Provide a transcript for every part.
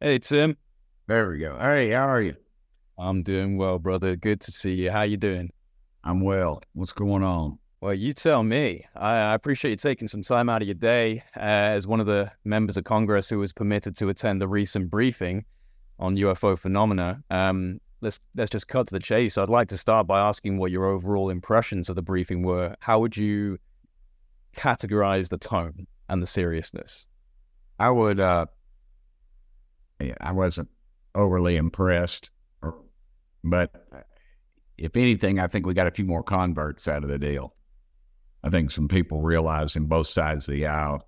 Hey Tim, There we go. Hey, how are you? I'm doing well, brother. Good to see you. How you doing? I'm well. What's going on? Well, you tell me. I appreciate you taking some time out of your day as one of the members of Congress who was permitted to attend the recent briefing on UFO phenomena. Let's just cut to the chase. I'd like to start by asking what your overall impressions of the briefing were. How would you categorize the tone and the seriousness? I would, yeah, I wasn't overly impressed, but if anything, I think we got a few more converts out of the deal. I think some people realized in both sides of the aisle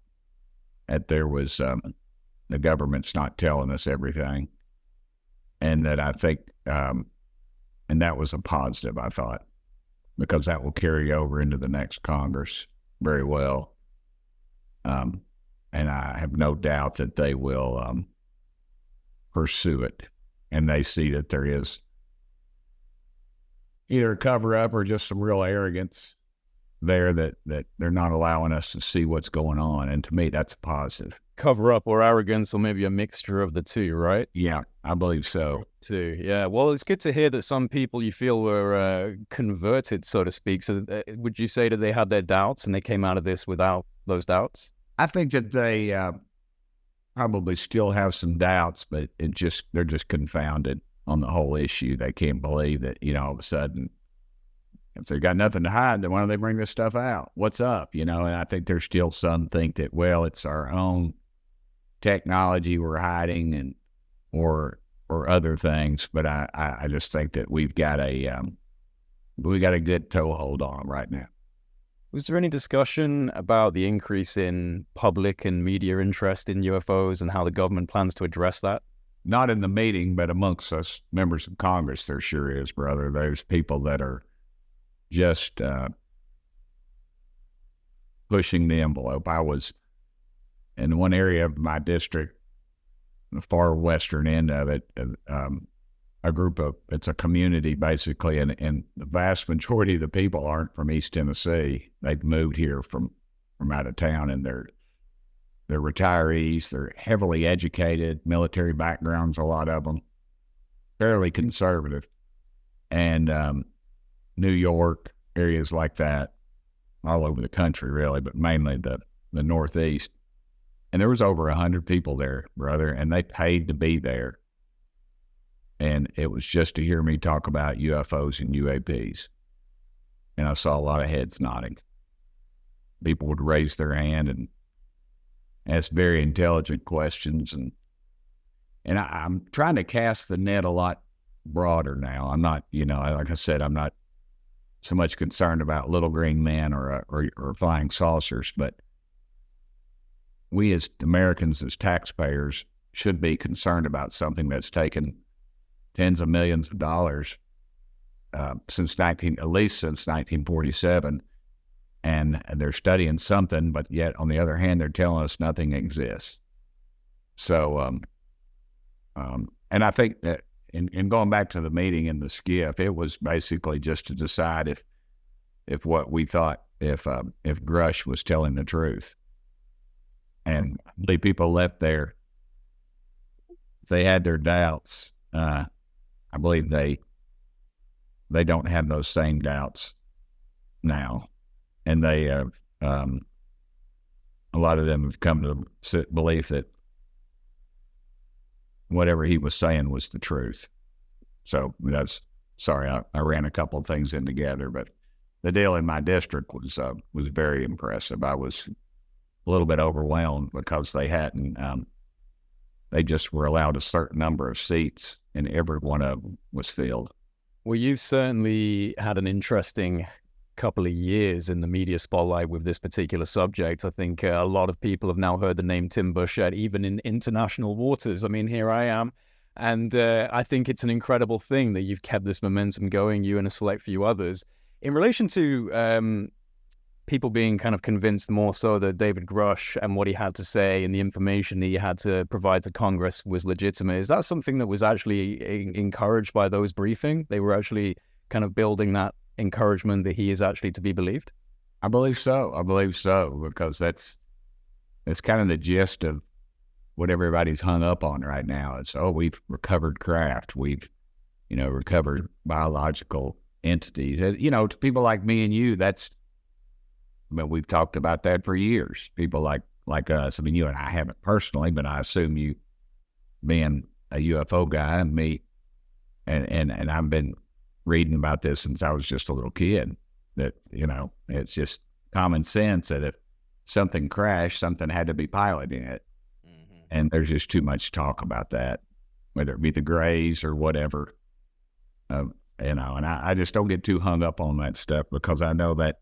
that there was the government's not telling us everything, and that I think, and that was a positive, I thought, because that will carry over into the next Congress very well. And I have no doubt that they will pursue it. And they see that there is either a cover up or just some real arrogance there that they're not allowing us to see what's going on. And to me, that's a positive. Cover up or arrogance, or maybe a mixture of the two, right? Yeah, I believe so. Too. Yeah. Well, it's good to hear that some people you feel were converted, so to speak. So, would you say that they had their doubts and they came out of this without those doubts? I think that they probably still have some doubts, but they're just confounded on the whole issue. They can't believe that, all of a sudden, if they've got nothing to hide, then why don't they bring this stuff out? What's up? And I think there's still some think that, well, it's our own technology we're hiding or other things. But I just think that we got a good toehold on them right now. Was there any discussion about the increase in public and media interest in UFOs and how the government plans to address that? Not in the meeting, but amongst us members of Congress, there sure is, brother. There's people that are just pushing the envelope. I was in one area of my district, the far western end of it, it's a community basically, and the vast majority of the people aren't from East Tennessee. They've moved here from out of town, and they're retirees. They're heavily educated, military backgrounds, a lot of them, fairly conservative, and New York, areas like that, all over the country really, but mainly the Northeast. And there was over 100 people there, brother, and they paid to be there. And it was just to hear me talk about UFOs and UAPs. And I saw a lot of heads nodding. People would raise their hand and ask very intelligent questions. And I'm trying to cast the net a lot broader now. I'm not, like I said, I'm not so much concerned about little green men or flying saucers, but we as Americans, as taxpayers, should be concerned about something that's taken tens of millions of dollars since 1947, and they're studying something, but yet on the other hand, they're telling us nothing exists. So, and I think that in going back to the meeting in the skiff, it was basically just to decide if what we thought if Grusch was telling the truth, and I believe people left there. They had their doubts. I believe they don't have those same doubts now, and they a lot of them have come to the belief that whatever he was saying was the truth. So sorry, I ran a couple of things in together, but the deal in my district was very impressive. I was a little bit overwhelmed because they hadn't. They just were allowed a certain number of seats, and every one of them was filled. Well, you've certainly had an interesting couple of years in the media spotlight with this particular subject. I think a lot of people have now heard the name Tim Burchett, even in international waters. I mean, here I am. And I think it's an incredible thing that you've kept this momentum going, you and a select few others. In relation to people being kind of convinced more so that David Grusch and what he had to say and the information that he had to provide to Congress was legitimate. Is that something that was actually encouraged by those briefing? They were actually kind of building that encouragement that he is actually to be believed? I believe so, because that's kind of the gist of what everybody's hung up on right now. It's, oh, we've recovered craft. We've, recovered biological entities. And, to people like me and you, we've talked about that for years. People like us. I mean, you and I haven't personally, but I assume you being a UFO guy and me, and I've been reading about this since I was just a little kid, that, it's just common sense that if something crashed, something had to be piloting it. Mm-hmm. And there's just too much talk about that, whether it be the Grays or whatever. And I just don't get too hung up on that stuff, because I know that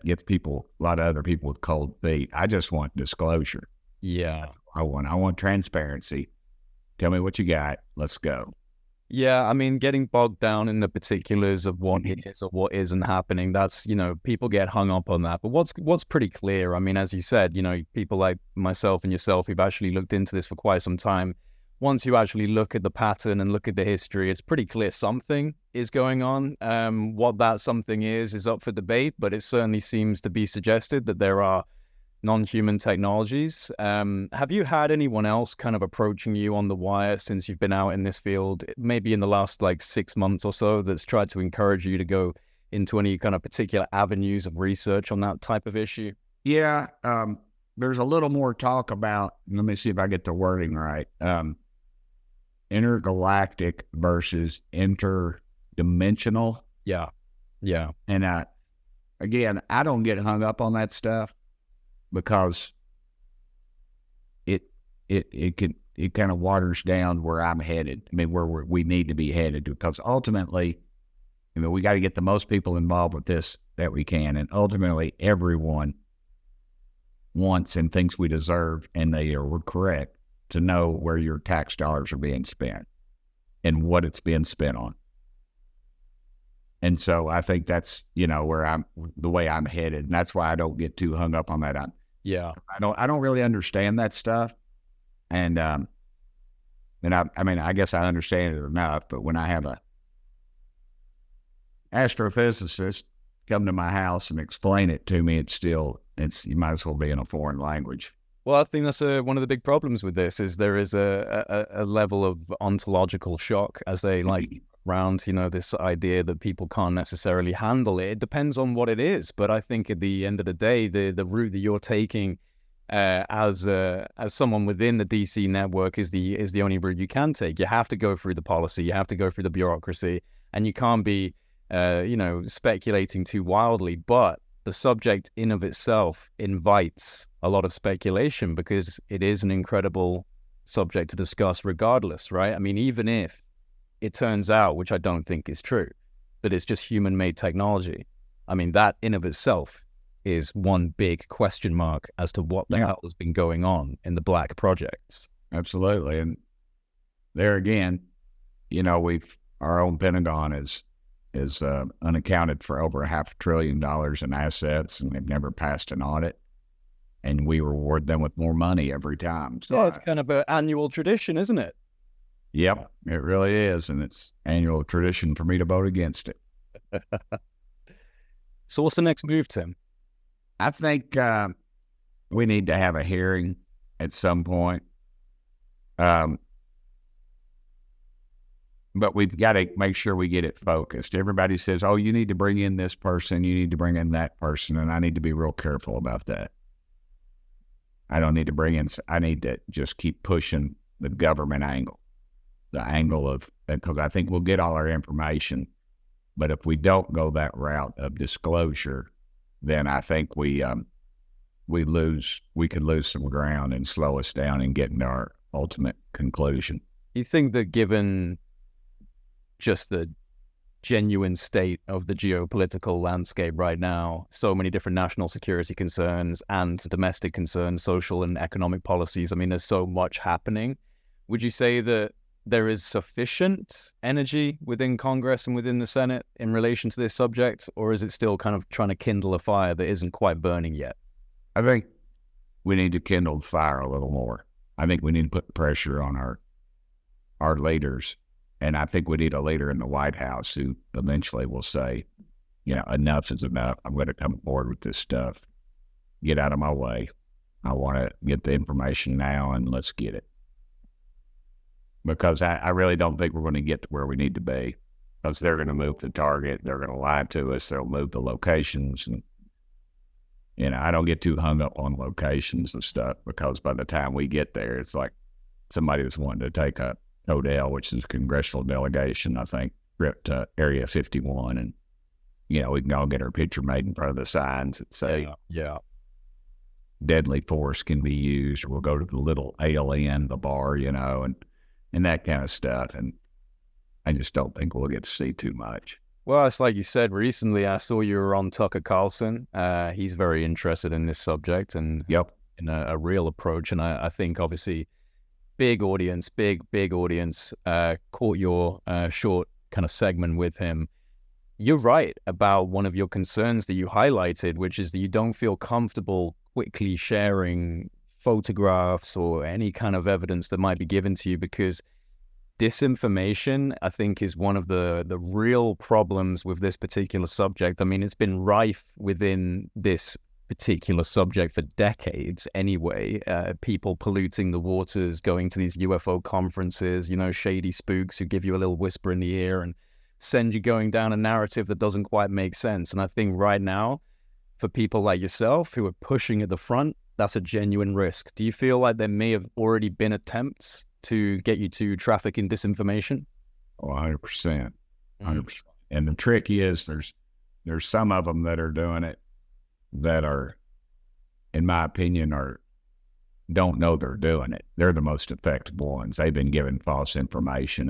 gets a lot of other people with cold feet. I just want disclosure. Yeah. I want transparency. Tell me what you got. Let's go. Yeah, I mean, getting bogged down in the particulars of what is or what isn't happening, that's, people get hung up on that. But what's pretty clear, I mean, as you said, people like myself and yourself who've actually looked into this for quite some time, once you actually look at the pattern and look at the history, it's pretty clear something is going on. What that something is up for debate, but it certainly seems to be suggested that there are non-human technologies. Have you had anyone else kind of approaching you on the wire since you've been out in this field, maybe in the last 6 months or so, that's tried to encourage you to go into any kind of particular avenues of research on that type of issue? Yeah. There's a little more talk about, let me see if I get the wording right. Intergalactic versus interdimensional. Yeah. Yeah. And again, I don't get hung up on that stuff, because it kind of waters down where I'm headed. I mean, where we need to be headed, because ultimately, we got to get the most people involved with this that we can. And ultimately, everyone wants and thinks we deserve, and we're correct, to know where your tax dollars are being spent and what it's being spent on. And so I think that's, the way I'm headed. And that's why I don't get too hung up on that. I don't really understand that stuff. And I mean, I guess I understand it enough, but when I have a astrophysicist come to my house and explain it to me, you might as well be in a foreign language. Well, I think that's one of the big problems with this, is there is a level of ontological shock, as they like around, this idea that people can't necessarily handle it. It depends on what it is. But I think at the end of the day, the route that you're taking as someone within the DC network is the only route you can take. You have to go through the policy, you have to go through the bureaucracy, and you can't be, speculating too wildly. But the subject in of itself invites a lot of speculation, because it is an incredible subject to discuss regardless, right? I mean, even if it turns out, which I don't think is true, that it's just human-made technology, I mean, that in of itself is one big question mark as to what the hell has been going on in the black projects. Absolutely. And there again, our own Pentagon is unaccounted for over $500 billion in assets, and they've never passed an audit. And we reward them with more money every time. So it's kind of an annual tradition, isn't it? Yep, it really is. And it's annual tradition for me to vote against it. So what's the next move, Tim? I think we need to have a hearing at some point. But we've got to make sure we get it focused. Everybody says, oh, you need to bring in this person, you need to bring in that person, and I need to be real careful about that. I don't need to bring in, I need to just keep pushing the government angle, the angle of, because I think we'll get all our information, but if we don't go that route of disclosure, then I think we could lose some ground and slow us down and get into our ultimate conclusion. You think that given just the genuine state of the geopolitical landscape right now, so many different national security concerns and domestic concerns, social and economic policies, I mean, there's so much happening. Would you say that there is sufficient energy within Congress and within the Senate in relation to this subject, or is it still kind of trying to kindle a fire that isn't quite burning yet? I think we need to kindle the fire a little more. I think we need to put pressure on our leaders. And I think we need a leader in the White House who eventually will say, enough is enough. I'm going to come forward with this stuff. Get out of my way. I want to get the information now and let's get it. Because I really don't think we're going to get to where we need to be, because they're going to move the target. They're going to lie to us. They'll move the locations. And, I don't get too hung up on locations and stuff, because by the time we get there, it's like somebody was wanting to take a Odell, which is a congressional delegation, I think, trip to Area 51. And, we can all get our picture made in front of the signs that say, deadly force can be used, or we'll go to the little ALN, the bar, and that kind of stuff. And I just don't think we'll get to see too much. Well, it's like you said recently, I saw you were on Tucker Carlson. He's very interested in this subject and in a real approach. And I think obviously big audience, big audience, caught your short kind of segment with him. You're right about one of your concerns that you highlighted, which is that you don't feel comfortable quickly sharing photographs or any kind of evidence that might be given to you, because disinformation, I think, is one of the real problems with this particular subject. I mean, it's been rife within this particular subject for decades anyway. People polluting the waters, going to these UFO conferences, shady spooks who give you a little whisper in the ear and send you going down a narrative that doesn't quite make sense. And I think right now, for people like yourself who are pushing at the front, that's a genuine risk. Do you feel like there may have already been attempts to get you to traffic in disinformation? Oh, 100%. 100%. And the trick is there's some of them that are doing it that are, in my opinion, don't know they're doing it. They're the most effective ones. They've been given false information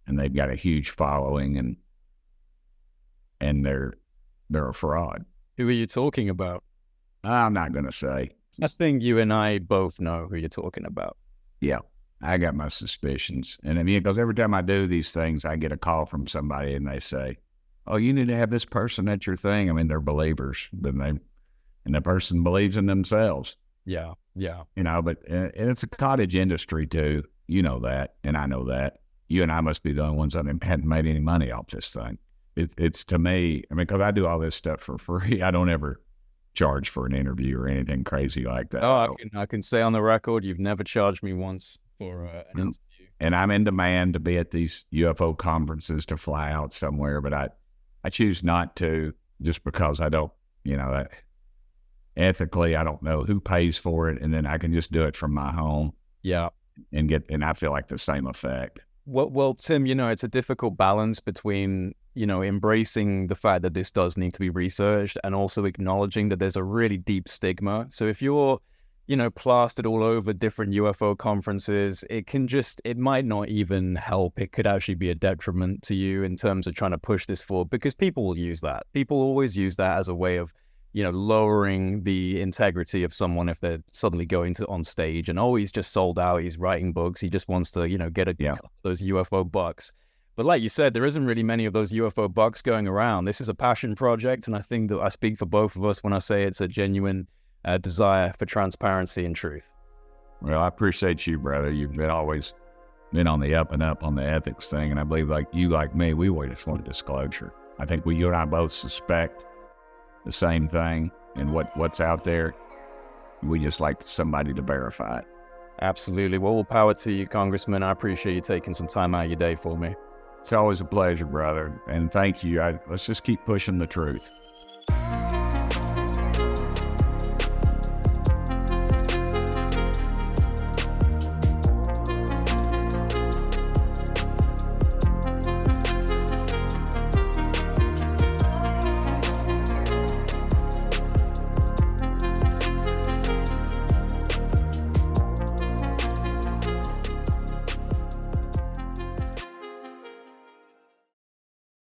and they've got a huge following and they're a fraud. Who are you talking about? I'm not going to say. I think you and I both know who you're talking about. Yeah, I got my suspicions. And because every time I do these things, I get a call from somebody and they say, oh, you need to have this person at your thing. I mean, they're believers, and the person believes in themselves. Yeah. But and it's a cottage industry too. You know that, and I know that. You and I must be the only ones that hadn't made any money off this thing. It's to me, because I do all this stuff for free. I don't ever charge for an interview or anything crazy like that. Oh, I can say on the record, you've never charged me once for an interview. And I'm in demand to be at these UFO conferences, to fly out somewhere, but I choose not to, just because I don't, that ethically, I don't know who pays for it, and then I can just do it from my home. Yeah. And I feel like the same effect. Well, Tim, it's a difficult balance between, embracing the fact that this does need to be researched and also acknowledging that there's a really deep stigma. So if you're, plastered all over different UFO conferences, it might not even help. It could actually be a detriment to you in terms of trying to push this forward, because people will use that. People always use that as a way of, lowering the integrity of someone if they're suddenly going on stage and, he's just sold out, he's writing books, he just wants to, get those UFO bucks. But like you said, there isn't really many of those UFO bucks going around. This is a passion project, and I think that I speak for both of us when I say it's a genuine desire for transparency and truth. Well, I appreciate you, brother. You've always been on the up and up on the ethics thing, and I believe like me, we just want disclosure. I think you and I both suspect the same thing, and what's out there, we just like somebody to verify it. Absolutely. Well, all power to you, Congressman. I appreciate you taking some time out of your day for me. It's always a pleasure, brother, and thank you. Let's just keep pushing the truth.